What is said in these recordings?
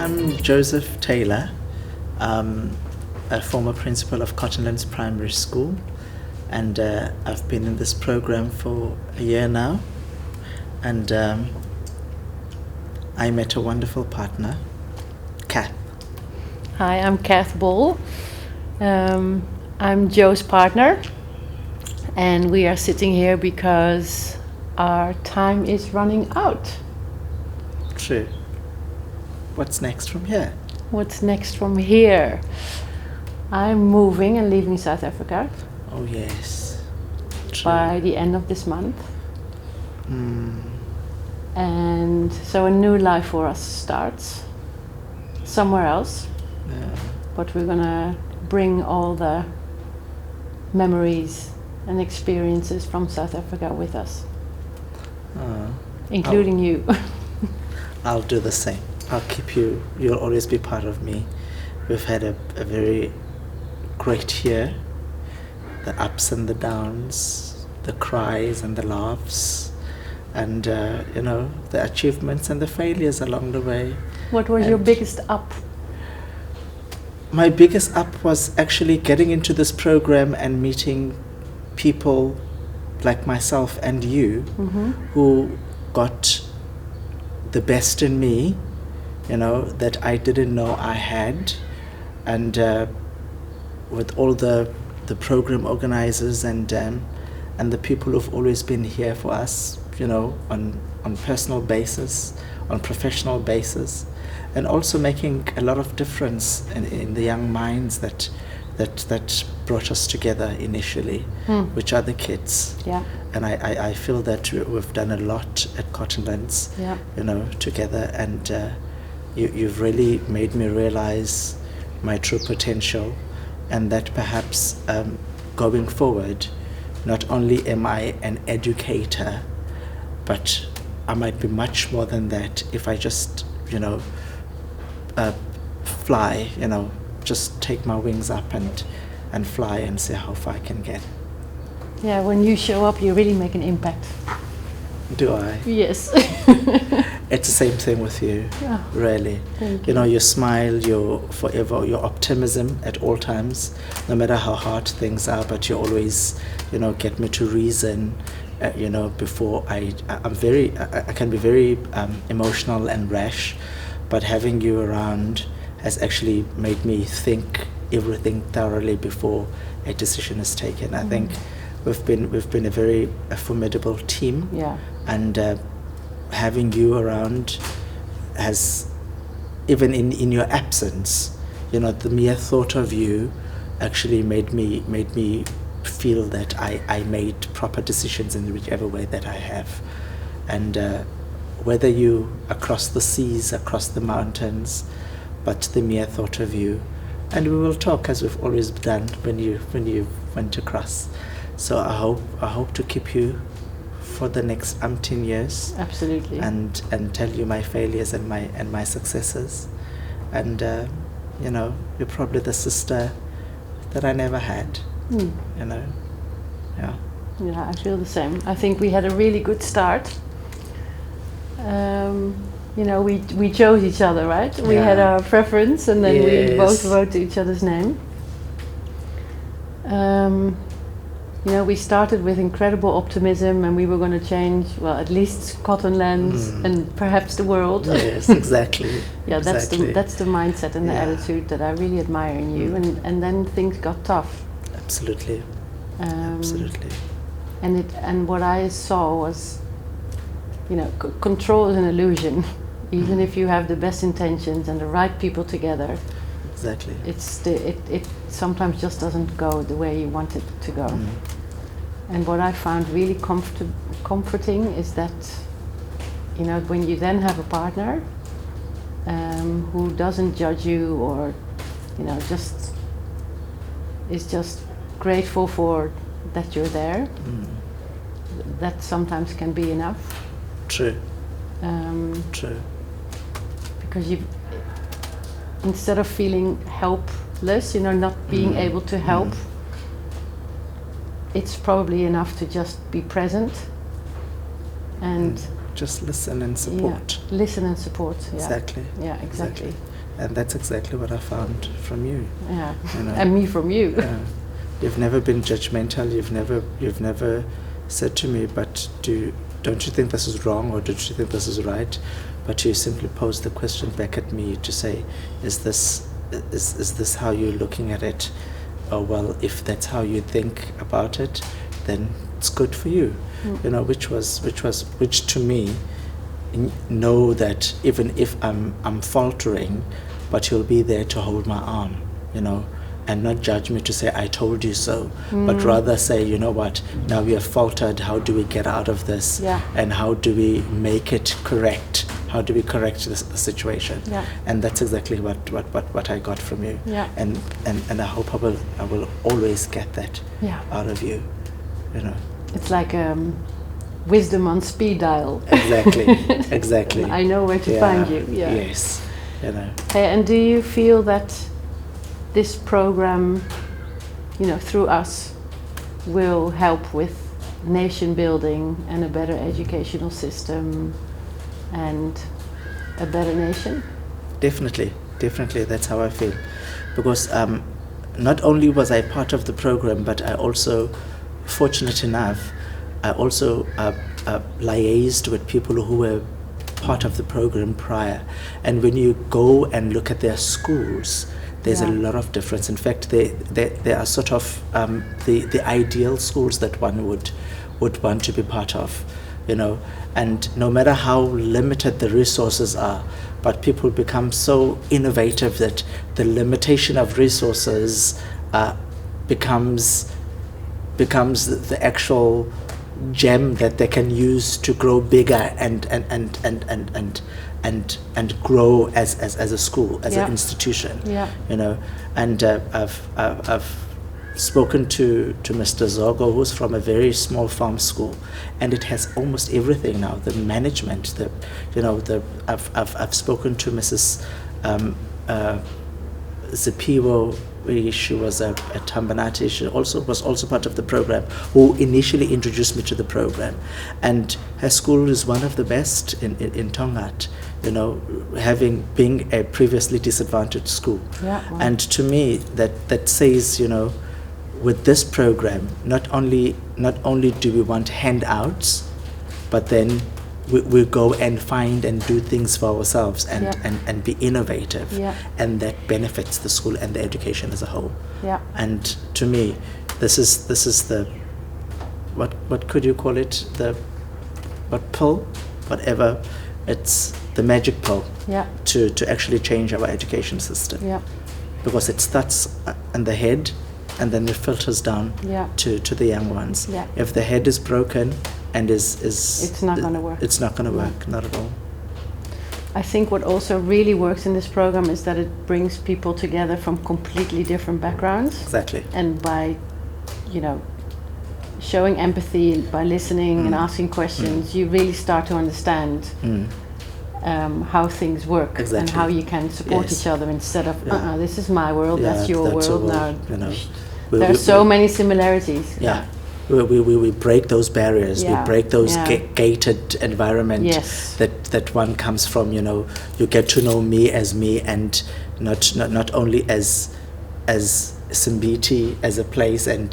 I'm Joseph Taylor, a former principal of Cottonlands Primary School, and I've been in this program for a year now, and I met a wonderful partner, Kath. Hi, I'm Kath Ball. I'm Joe's partner, and we are sitting here because our time is running out. True. What's next from here? What's next from here? I'm moving and leaving South Africa Oh yes. True. by the end of this month. And so a new life for us starts somewhere else. Yeah. But we're gonna bring all the memories and experiences from South Africa with us, including you. I'll do the same. I'll keep you. You'll always be part of me. We've had a very great year. The ups and the downs, the cries and the laughs, and the achievements and the failures along the way. What was your biggest up? My biggest up was actually getting into this program and meeting people like myself and you, who got the best in me, that I didn't know I had, and with all the program organizers and the people who've always been here for us, on personal basis, on professional basis, and also making a lot of difference in the young minds that brought us together initially, which are the kids. Yeah. And I feel that we've done a lot at Cottonlands, together, and you've really made me realize my true potential, and that perhaps going forward, not only am I an educator, but I might be much more than that if I just, fly, just take my wings up and fly and see how far I can get. Yeah, when you show up, you really make an impact. Do I? Yes. It's the same thing with you, really. Thank you. Your smile, your optimism at all times, no matter how hard things are, but you always, get me to reason, before I can be very emotional and rash, but having you around has actually made me think everything thoroughly before a decision is taken. I think we've been a very formidable team. Yeah. And having you around has, even in your absence, the mere thought of you actually made me feel that I made proper decisions in whichever way that I have. And whether you across the seas, across the mountains, but the mere thought of you, and we will talk as we've always done when you went across. So I hope to keep you for the next umpteen years. Absolutely. And tell you my failures and my successes, and you're probably the sister that I never had. Yeah. Yeah, I feel the same. I think we had a really good start. We chose each other, right? We had our preference, and then we both wrote to each other's name. We started with incredible optimism, and we were going to change, well, at least Cottonlands and perhaps the world. Yes, exactly. Yeah, exactly. that's the mindset and the attitude that I really admire in you. And then things got tough. Absolutely. Absolutely. And what I saw was, control is an illusion. Even if you have the best intentions and the right people together, exactly, it sometimes just doesn't go the way you want it to go. And what I found really comforting is that, when you then have a partner who doesn't judge you, or just is just grateful for that you're there, that sometimes can be enough. True. True. Because instead of feeling helpless, not being able to help, it's probably enough to just be present and just listen and support. Listen and support. Yeah. Exactly. Yeah, exactly. And that's exactly what I found from you. Yeah, You know? and me from you. You've never been judgmental. You've never said to me, but don't you think this is wrong, or don't you think this is right? But you simply posed the question back at me to say, is this how you're looking at it? Oh, well, if that's how you think about it, then it's good for you. You know, which to me, know that even if I'm faltering, but you'll be there to hold my arm, you know, and not judge me to say I told you so, but rather say, you know what, now we have faltered, how do we get out of this? Yeah. And how do we make it correct? How do we correct the situation? Yeah. And that's exactly what I got from you. Yeah. And I hope I will always get that out of you, you know. It's like wisdom on speed dial. Exactly. I know where to find you. Yeah. Yes. You know. Hey, and do you feel that this program, you know, through us, will help with nation building and a better educational system and a better nation? Definitely, that's how I feel. Because not only was I part of the program, but I also, fortunate enough, I also liaised with people who were part of the program prior. And when you go and look at their schools, there's a lot of difference. In fact, they are sort of the ideal schools that one would want to be part of, you know. And no matter how limited the resources are, but people become so innovative that the limitation of resources becomes the actual gem that they can use to grow bigger and grow as a school, as an institution. You know. And I've spoken to Mr. Zogo, who's from a very small farm school, and it has almost everything now. The management, I've spoken to Mrs. Zipiwo. She was at Tambanati. She was also part of the program, who initially introduced me to the program, and her school is one of the best in Tongaat, you know, being a previously disadvantaged school. And to me, that says, you know, with this program, not only do we want handouts, but then we go and find and do things for ourselves and be innovative, and that benefits the school and the education as a whole. And to me, this is the what could you call it, pill, whatever, it's the magic pill to actually change our education system, because it starts in the head and then it filters down to the young ones. If the head is broken and it's not going to work. It's not going to work, not at all. I think what also really works in this program is that it brings people together from completely different backgrounds. Exactly. And by, you know, showing empathy, by listening and asking questions, you really start to understand how things work and how you can support each other, instead of this is my world, that's your world. Now, you know, there are so many similarities. We break those barriers. We break those gated environment that one comes from. You know, you get to know me, and not only as Simbiti as a place, and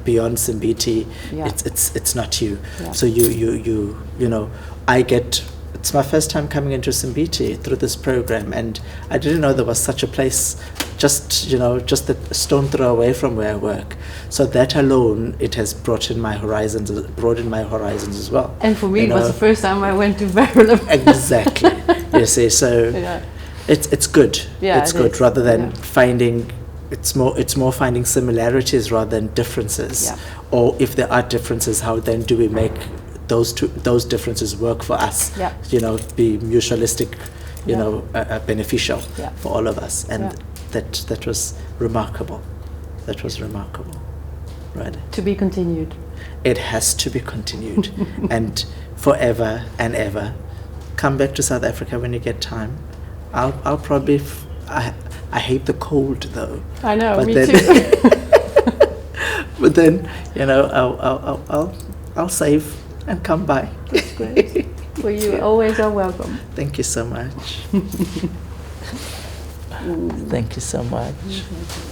beyond Simbiti, it's not you. So you know, I get. It's my first time coming into Simbiti through this program, and I didn't know there was such a place just a stone throw away from where I work. So that alone, it has broadened my horizons as well. And for me, it was the first time I went to Verulam. Exactly. You see, so it's good. It's good, rather than finding. It's more finding similarities rather than differences. Or if there are differences, how then do we make those differences work for us? You know, be mutualistic, you know, beneficial for all of us. And that was remarkable. That was remarkable. Right. To be continued. It has to be continued, and forever and ever. Come back to South Africa when you get time. I'll probably. I hate the cold though. I know. Me too. But then, you know, I'll save and come by. That's great. Well, you always are welcome. Thank you so much. Thank you so much. Thank you.